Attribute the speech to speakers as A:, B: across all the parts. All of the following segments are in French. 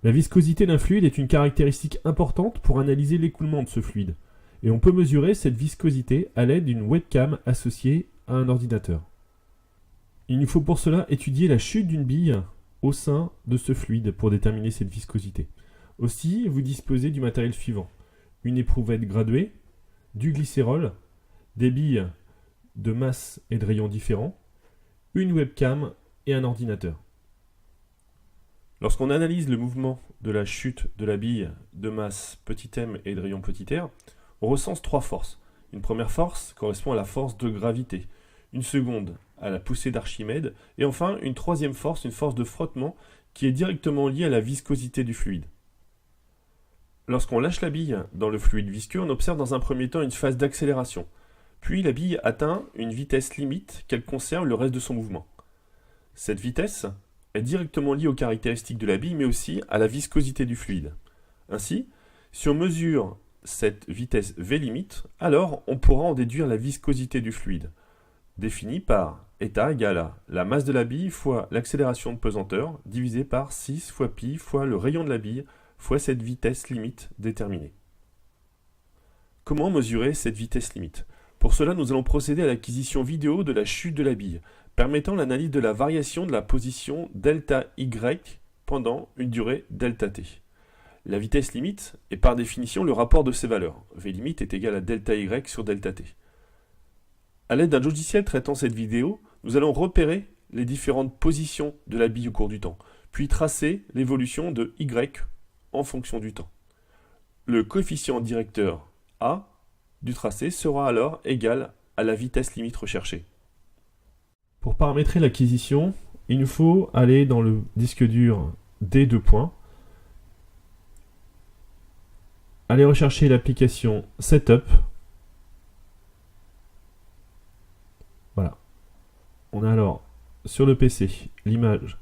A: La viscosité d'un fluide est une caractéristique importante pour analyser l'écoulement de ce fluide, et on peut mesurer cette viscosité à l'aide d'une webcam associée à un ordinateur. Il nous faut pour cela étudier la chute d'une bille au sein de ce fluide pour déterminer cette viscosité. Aussi, vous disposez du matériel suivant: une éprouvette graduée, du glycérol, des billes de masse et de rayons différents, une webcam et un ordinateur. Lorsqu'on analyse le mouvement de la chute de la bille de masse petit m et de rayon petit r, on recense trois forces. Une première force correspond à la force de gravité, une seconde à la poussée d'Archimède, et enfin une troisième force, une force de frottement, qui est directement liée à la viscosité du fluide. Lorsqu'on lâche la bille dans le fluide visqueux, on observe dans un premier temps une phase d'accélération. Puis la bille atteint une vitesse limite qu'elle conserve le reste de son mouvement. Cette vitesse est directement liée aux caractéristiques de la bille, mais aussi à la viscosité du fluide. Ainsi, si on mesure cette vitesse V limite, alors on pourra en déduire la viscosité du fluide, définie par état égale à la masse de la bille fois l'accélération de pesanteur, divisé par 6 fois pi fois le rayon de la bille fois cette vitesse limite déterminée. Comment mesurer cette vitesse limite? Pour cela, nous allons procéder à l'acquisition vidéo de la chute de la bille, permettant l'analyse de la variation de la position delta Y pendant une durée delta t. La vitesse limite est par définition le rapport de ces valeurs. V limite est égal à delta Y sur delta t. À l'aide d'un logiciel traitant cette vidéo, nous allons repérer les différentes positions de la bille au cours du temps, puis tracer l'évolution de Y en fonction du temps. Le coefficient directeur A du tracé sera alors égal à la vitesse limite recherchée. Pour paramétrer l'acquisition, il nous faut aller dans le disque dur D2 points, aller rechercher l'application Setup. Voilà. On a alors sur le PC l'image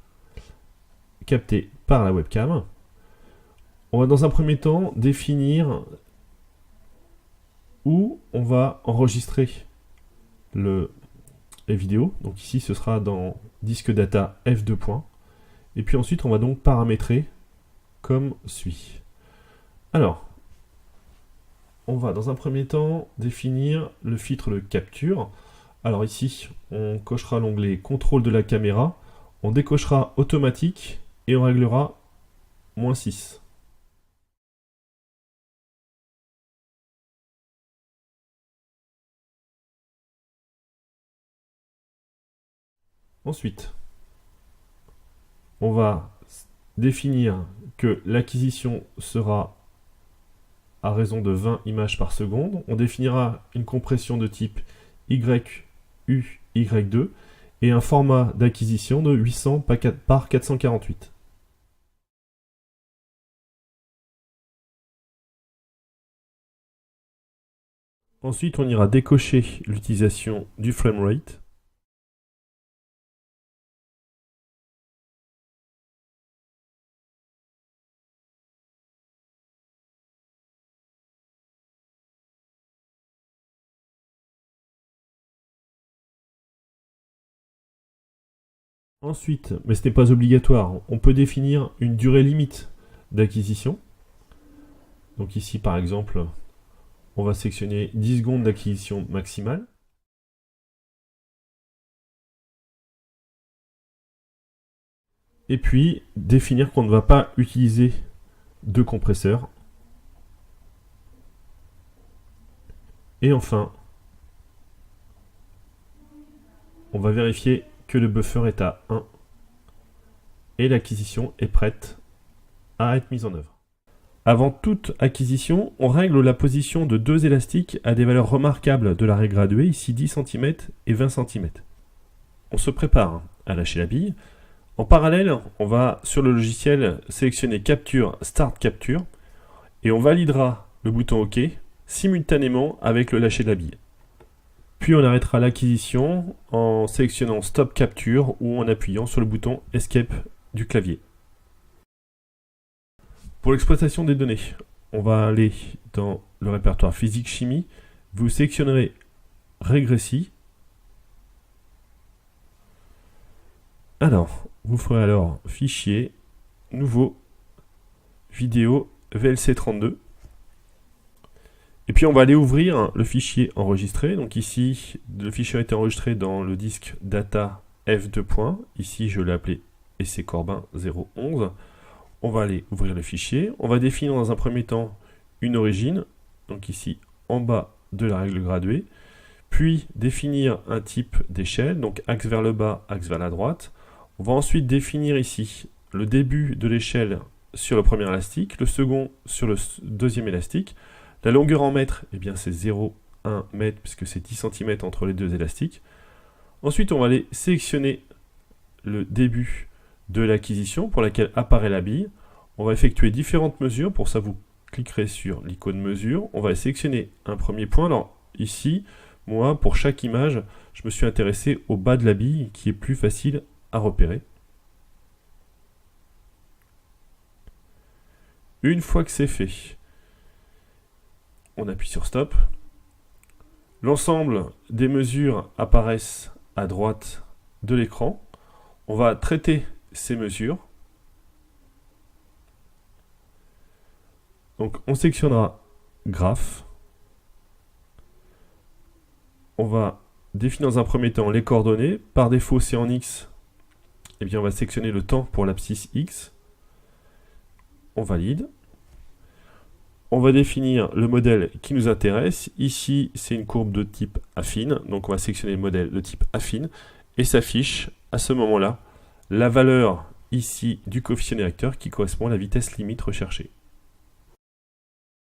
A: captée par la webcam. On va dans un premier temps définir où on va enregistrer les vidéos. Donc ici ce sera dans disque data F2 points. Et puis ensuite on va donc paramétrer comme suit. Alors, on va dans un premier temps définir le filtre de capture. Alors ici, on cochera l'onglet contrôle de la caméra, on décochera automatique et on réglera -6. Ensuite, on va définir que l'acquisition sera à raison de 20 images par seconde. On définira une compression de type YUY2 et un format d'acquisition de 800 par 448. Ensuite, on ira décocher l'utilisation du framerate. Ensuite, mais ce n'est pas obligatoire, on peut définir une durée limite d'acquisition. Donc ici, par exemple, on va sélectionner 10 secondes d'acquisition maximale. Et puis, définir qu'on ne va pas utiliser de compresseur. Et enfin, on va vérifier que le buffer est à 1 et l'acquisition est prête à être mise en œuvre. Avant toute acquisition, on règle la position de deux élastiques à des valeurs remarquables de l'arrêt gradué, ici 10 cm et 20 cm. On se prépare à lâcher la bille. En parallèle, on va sur le logiciel sélectionner Capture, Start Capture, et on validera le bouton OK simultanément avec le lâcher de la bille. Puis on arrêtera l'acquisition en sélectionnant Stop Capture ou en appuyant sur le bouton Escape du clavier. Pour l'exploitation des données, on va aller dans le répertoire physique-chimie. Vous sélectionnerez Régressie. Alors, vous ferez alors Fichier, Nouveau, vidéo VLC32. Et puis on va aller ouvrir le fichier enregistré. Donc ici, le fichier a été enregistré dans le disque data f2. Ici, je l'ai appelé essai Corbin 011. On va aller ouvrir le fichier. On va définir dans un premier temps une origine. Donc ici, en bas de la règle graduée. Puis définir un type d'échelle. Donc axe vers le bas, axe vers la droite. On va ensuite définir ici le début de l'échelle sur le premier élastique, le second sur le deuxième élastique. La longueur en mètres, eh bien c'est 0,1 mètre puisque c'est 10 cm entre les deux élastiques. Ensuite, on va aller sélectionner le début de l'acquisition pour laquelle apparaît la bille. On va effectuer différentes mesures. Pour ça, vous cliquerez sur l'icône mesure. On va sélectionner un premier point. Alors ici, moi, pour chaque image, je me suis intéressé au bas de la bille qui est plus facile à repérer. Une fois que c'est fait, on appuie sur Stop. L'ensemble des mesures apparaissent à droite de l'écran. On va traiter ces mesures. Donc on sélectionnera Graphe. On va définir dans un premier temps les coordonnées. Par défaut, c'est en X. Eh bien, on va sélectionner le temps pour l'abscisse X. On valide. On va définir le modèle qui nous intéresse. Ici, c'est une courbe de type affine. Donc, on va sélectionner le modèle de type affine. Et s'affiche à ce moment-là la valeur ici du coefficient des réacteurs qui correspond à la vitesse limite recherchée.